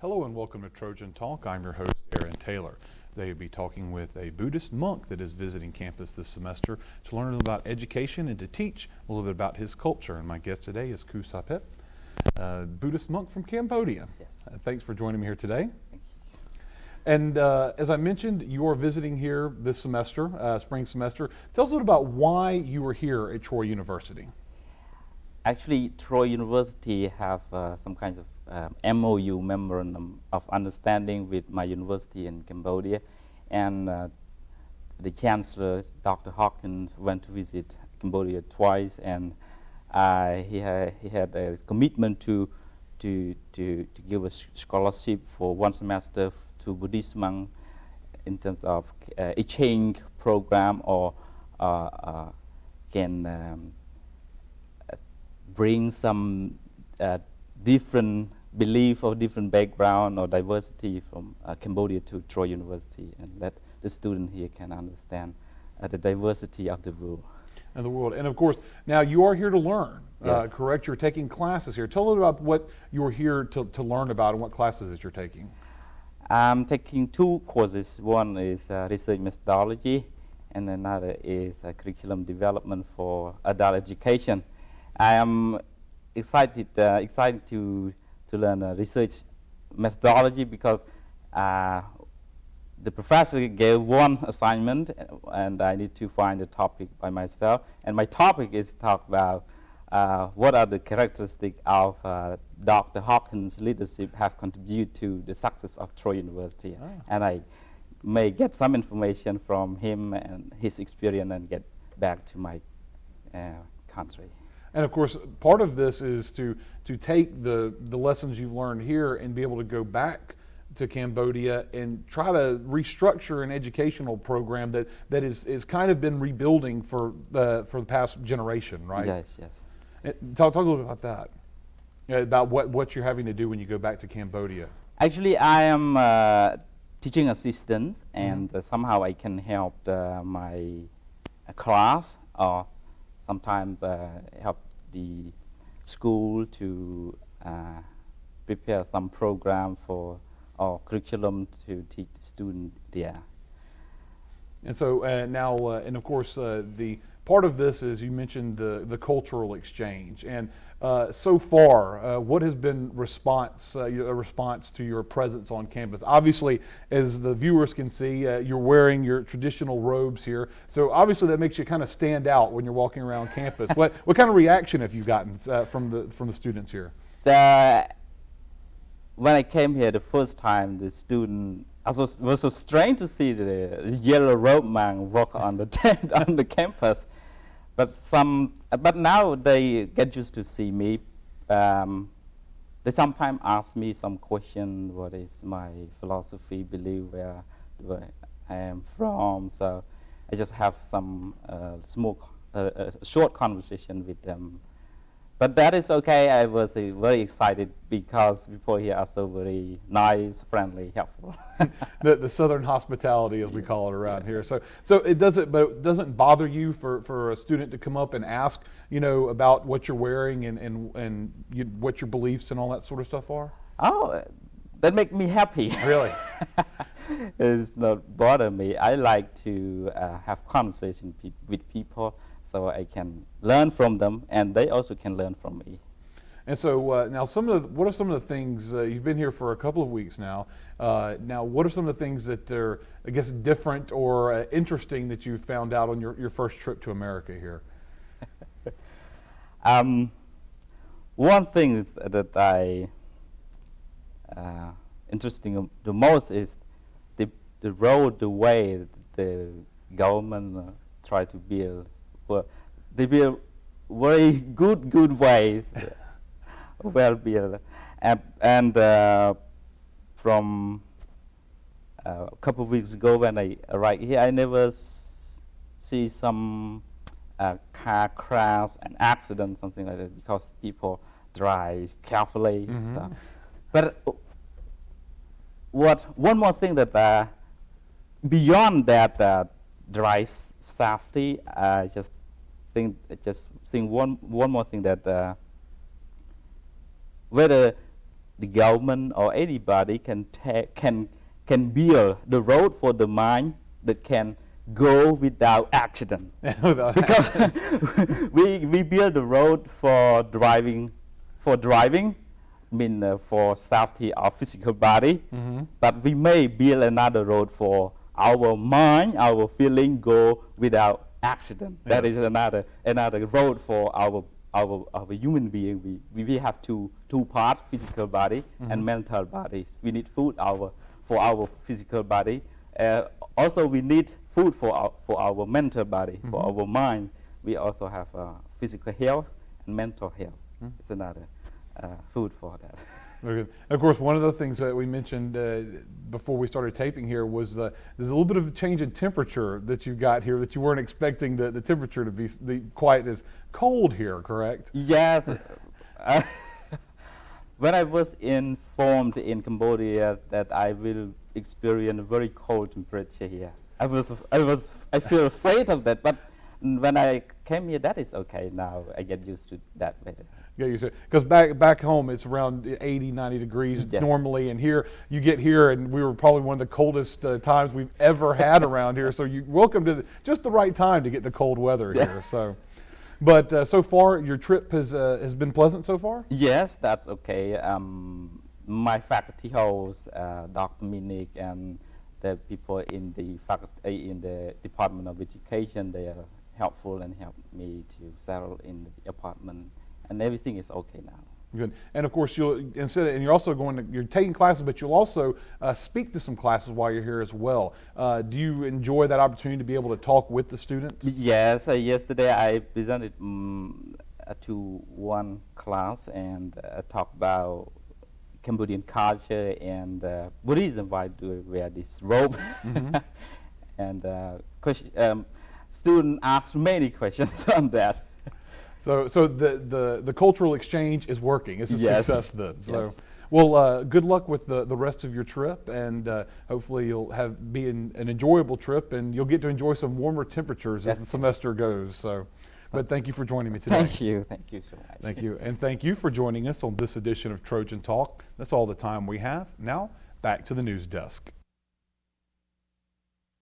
Hello and welcome to Trojan Talk. I'm your host, Aaron Taylor. They will be talking with a Buddhist monk that is visiting campus this semester to learn about education and to teach a little bit about his culture. And my guest today is Khu Sapet, a Buddhist monk from Cambodia. Yes. Thanks for joining me here today. Thank you. And as I mentioned, you are visiting here this semester, spring semester. Tell us a little about why you were here at Troy University. Actually, Troy University have some kind of MOU, Memorandum of Understanding, with my university in Cambodia, and the Chancellor, Dr. Hawkins, went to visit Cambodia twice, and he had a commitment to give a scholarship for one semester to Buddhist monks in terms of exchange program, or can bring some different belief or different background or diversity from Cambodia to Troy University, and let the student here can understand the diversity of the world. And of course, now you are here to learn, Yes. correct? You're taking classes here. Tell us about what you're here to learn about and what classes that you're taking. I'm taking two courses. One is research methodology, and another is curriculum development for adult education. I am excited to learn research methodology because the professor gave one assignment, and I need to find a topic by myself. And my topic is to talk about what are the characteristics of Dr. Hawkins' leadership have contributed to the success of Troy University. Ah. And I may get some information from him and his experience and get back to my country. And of course, part of this is to take the lessons you've learned here and be able to go back to Cambodia and try to restructure an educational program that is kind of been rebuilding for the past generation, right? Yes, yes. Talk a little bit about that, about what you're having to do when you go back to Cambodia. Actually, I am teaching assistant, and somehow I can help my class, or sometimes help the school to prepare some program for or curriculum to teach the student there. And so now, and of course, the part of this is you mentioned the cultural exchange. And so far, what has been a response to your presence on campus? Obviously, as the viewers can see, you're wearing your traditional robes here. So obviously, that makes you kind of stand out when you're walking around campus. What kind of reaction have you gotten from the students here? When I came here the first time, the student was so strange to see the yellow robe man walk on the tent on the campus. But now they get used to see me. They sometimes ask me some question, what is my philosophy, belief, where I am from. So I just have some short conversation with them. But that is okay. I was very excited because people here are so very nice, friendly, helpful. the Southern hospitality, as we call it around here. So it doesn't bother you for a student to come up and ask, about what you're wearing and what your beliefs and all that sort of stuff are? Oh, that makes me happy. Really? It's not bother me. I like to have conversation with people, so I can learn from them, and they also can learn from me. And so now, what are some of the things, you've been here for a couple of weeks now, now what are some of the things that are, I guess, different or interesting that you found out on your first trip to America here? One thing that I interesting the most is the road, the way the government try to build. Well, they build very good ways, well built, and from a couple of weeks ago when I arrived here, I never see some car crash and accident, something like that, because people drive carefully. Mm-hmm. So. But one more thing that beyond that drive safety, I just think one more thing, that whether the government or anybody can build the road for the mine that can go without accident. Because we build the road for driving, for safety of physical body, but we may build another road for our mind, our feeling go without accident. That is another road for our human being. We have two parts, physical body and mental bodies. We need food for our physical body. Also, we need food for our mental body, for our mind. We also have physical health and mental health. It's another food for that. Very good. And of course, one of the things that we mentioned before we started taping here was there's a little bit of a change in temperature that you got here, that you weren't expecting the temperature to be quite as cold here, correct? Yes. When I was informed in Cambodia that I will experience a very cold temperature here, I feel afraid of that. But when I came here, that is okay now. I get used to that better. Yeah, you said, because back home it's around 80, 90 degrees normally, and here you get here, and we were probably one of the coldest times we've ever had around here. So you welcome to just the right time to get the cold weather here. So, but so far your trip has been pleasant so far. Yes, that's okay. My faculty host, Dr. Minik, and the people in the faculty in the Department of Education, they are helpful and helped me to settle in the apartment. And everything is okay now. Good. And of course, you're also you're taking classes, but you'll also speak to some classes while you're here as well. Do you enjoy that opportunity to be able to talk with the students? Yes. Yesterday I presented to one class and talked about Cambodian culture and Buddhism. Why do we wear this robe? And students asked many questions on that. So the cultural exchange is working. It's a success then. So, yes. Well, good luck with the rest of your trip, and hopefully you'll be an enjoyable trip, and you'll get to enjoy some warmer temperatures as the semester goes. So, but thank you for joining me today. Thank you so much. Thank you, and thank you for joining us on this edition of Trojan Talk. That's all the time we have. Now, back to the news desk.